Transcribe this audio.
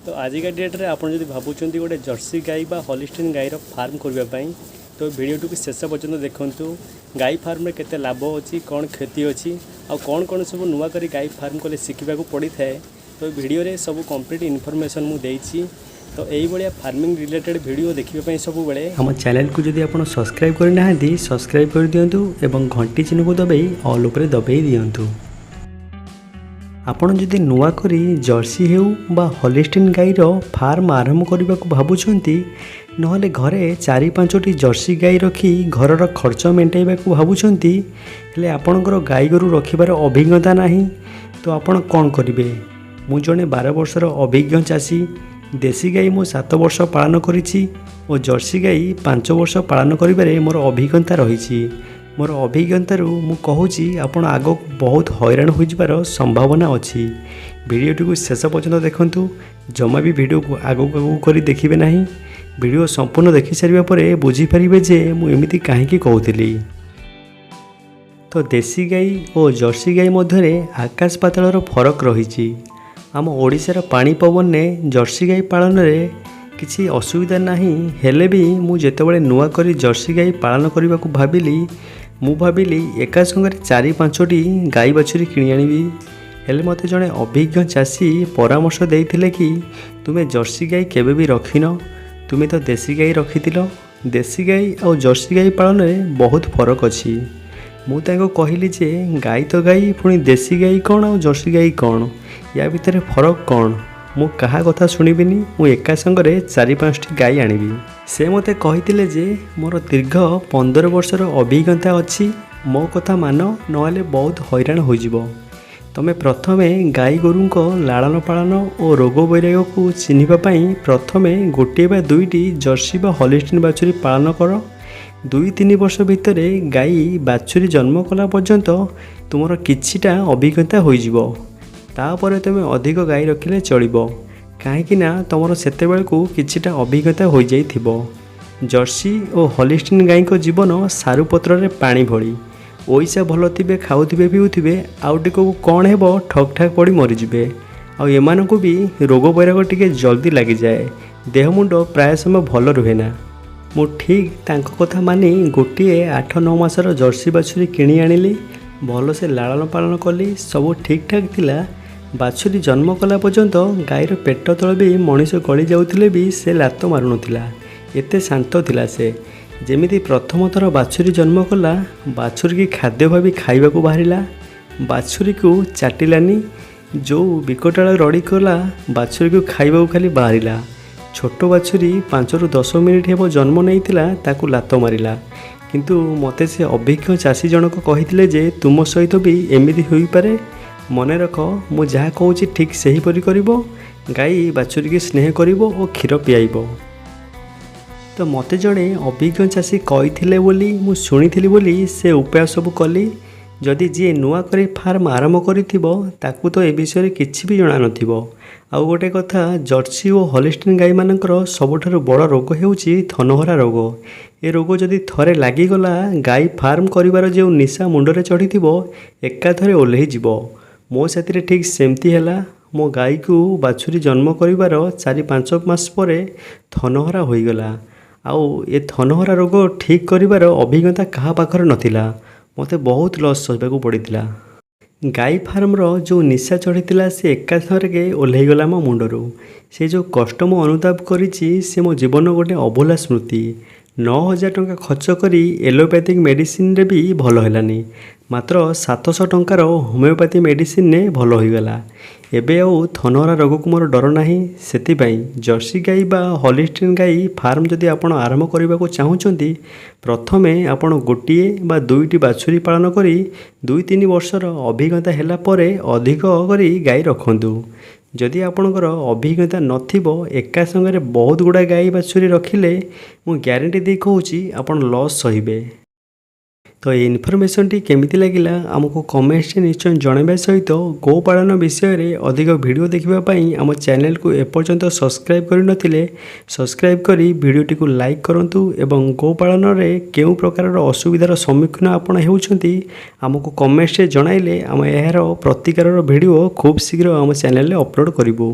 तो आजिका डेट्रे आपड़ जब भावुं गोटे जर्सी गाई बा हॉलिस्टाइन गाईर फार्म करने तो वीडियो को शेष पर्यटन देखूँ गाई फार्म में केते लाभ अच्छी कौन क्षति अच्छी आउ कौन कौन सब नुआ करी गाई फार्म कले शिखा पड़ी थाए तो वीडियो रे सब कंप्लीट इनफॉरमेशन मुझे तो यही भाया फार्मिंग रिलेटेड वीडियो देखिए सब बेले हम चैनल को जब आप सब्सक्राइब करना सब्सक्राइब कर दिंतु एवं घंटी चिन्ह को दबाई ऑल उपर दबाई दिंतु। आपण जदि नुआ करी जर्सी हेउ बा हॉलिस्टाइन गाईर फार्म आरंभ करने को भावुंट नहले घरे 4-5टी जर्सी गाई रखी घरर खर्च मेटाइबा को भावुंट हेले आपणकर गाई गोरु रखिबार अभिज्ञता नहीं तो आपण कौन करेंगे। मु जड़े 12 वर्षर अभिज्ञ चाषी देसी गाई मु 7 वर्ष पालन करिछि और जर्सी गाई 5 वर्ष पालन करिबारे मोर अभिज्ञता रही। मोर अभिज्ञतारू मु कहूँ आपण आग बहुत हैरान हो जाबार संभावना अच्छी। वीडियोटी को शेष पर्यटन देखूँ जमा भी वीडियो को आगक कर देखिए ना। वीडियो संपूर्ण देखि सारिबा परे बुझीपारे जे मु एमिति काहेकि कहूली। तो देसी गाई और जर्सी गाई मध्य आकाश पातालर फरक रही। आम ओडिशार पानी पवन ने जर्सी गाई पालन रे किसी असुविधा नहीं हेले भी मु जेतेबेले नुआ करी जर्सी गाई पालन करने को भाविली एका संगे 4-5टी गाई बाछुरी किणी आनिबी। हेले मते जड़े अभिज्ञ चाषी परामर्श देइथिले कि तुम्हें जर्सी गाई केबे भी रखिन, तुम्हें तो देसी गाई रखिथिल। देसी गाई और जर्सी गाई पालन में बहुत फरक अच्छी। मु तांको कहली जे गाई तो गाई पुणी देसी गाई कौन और जर्सी गाई कौन, या भितर फरक कौन। मु कहा कथा शुणिबिनी, मु एका संगे 4-5टी गाई आनिबी। से मते कहिथिले जे मोर दीर्घ 15 वर्षर अभिज्ञता अच्छी, मो कथा मान नहले बहुत हैरान हो जिवो। तमे प्रथमे गाई गोरुंको लालन पालन और रोग वैराग्य को चिन्हिबा पई प्रथमे गोटे बा 2टी जर्सी बा हॉलिस्टाइन बाछुरी पालन कर। 2-3 वर्ष भितर गाई बाछुरी जन्म कला पर्यंत तुमर किछिटा अभिज्ञता हो जिवो। तापर तुम अधिक गाई रखिले चलिबो कहीं तुम सेते बेलू किछिटा अभिज्ञता हो जाइथिबो। जर्सी और हॉलिस्टाइन गाई को जीवन सारू पत्र रे पानी भली। ओइसा भल थे खाऊे पीऊे आउटी को कौन हेबो ठक ठाक पड़ी मरीजे। आउ एमानकु भी रोग वैराग टिके जल्दी लगी जाए, देह मुंड प्राय समय भल रुहे ना। मु ठीक तांको कथा मानी गोटे 8-9 मासर जर्सी बाछुरी किणी आनिली, भल से लालन पालन कली, सब ठीक ठाक थिला। बाछुरी जन्म कला पर्यंत गाईर पेट तल भी मनीष गली जाउथिले भी से लात मारू नथिला, एते शांत थिला से। जेमिति प्रथम थर बाछुरी जन्म कला, बाछुरी की खाद्य भावी खाइबा को बाहरिला, बाछुरी को चाटिलानी, जो बिकटाल रड़ी कला बाछुरी को खाइबा को खाली बाहरिला। छोट बाछुरी 5-10 मिनिट हेबो जन्म नैथिला, ताकू लात मारिला। किंतु मते से अभिज्ञ चाषी जनक कहिथिले जे तुम सहित भी एमिति होई पारे, मने रख मु जहाँ कहूँ ठीक सही परी करिबो, गाई बाछुरी की स्नेह करिबो और क्षीर पियाइबो। तो मते जड़े अभिज्ञ चाषी कही बोली मु शुणीथिली बोली से उपाय सब कली। जदि जी नुआ करी फार्म आरंभ करिथिबो ताकू तो ए विषय किछि भी जणा नथिबो। आउ गोटे कथा, जर्सी और हॉलिस्टाइन गाई मानकर सबुठारु बड़ रोग हेउची थनहरा रोग। ए रोग जदि थरे लागिगला गाई फार्म करिवार जो निशा मुंडरे चढ़ीथिबो एका थरे ओल्हेई जिवो। मो साथी ठीक सेमती हैला। मो गाई को बाछुरी जन्म करिवार 4-5 मास परे थनहरा होईगला। आउ ए थनहरा रोग ठीक करिवार अभिज्ञता कहा पाखर नथिला, मते बहुत लॉस सहबाकू पड़िथिला। गाई फार्मर जो निशा चढ़ीथिला से एका थरके ओल्हेईगला मो मुंडरू। से जो कष्ट मो अनुताप करिछि से मो जीवन गोटे अभूला स्मृति। 9,000 टंका खर्च करी एलोपैथिक मेडिसिन रे भी भल हेलानी, मात्र 700 टंकार होमिओपैथी मेडिसिन ने भल होईगला। एबे आउ थनहरा रोग को मोर डर नाही। सेतिपाई जर्सी गाई बा हॉलिस्टाइन गाई फार्म जदि आपण आरंभ करने को चाहूँगी, प्रथमे आपण गोटे बा 2टी बाछुरी पालन करी 2-3 वर्षर अभिज्ञता हैला परे अधिक करी गाई रखंतु। जदि आपणकर अभिज्ञता नथिबो एका संगे बहुत गुड़ा गाई बाछुरी रखिले मु ग्यारंटी दे कहूँ आपण लॉस सहिबे। तो ये इनफॉरमेशन टी केमिति लागिला आमको कमेंट्स निश्चय जणाइबा सहित गोपालन विषय रे अधिक वीडियो देखिबा पई आम चैनल को एपर्यंत सब्सक्राइब करि नथिले सब्सक्राइब करी वीडियोटी को लाइक करंतु एवं गोपालन रे केउ प्रकार असुविधार सम्मुखीन आपण हेउछंती आमको कमेंट्स रे जणाइले आम एहार प्रतिकार वीडियो खूब शीघ्र आम चैनल रे अपलोड करिवो।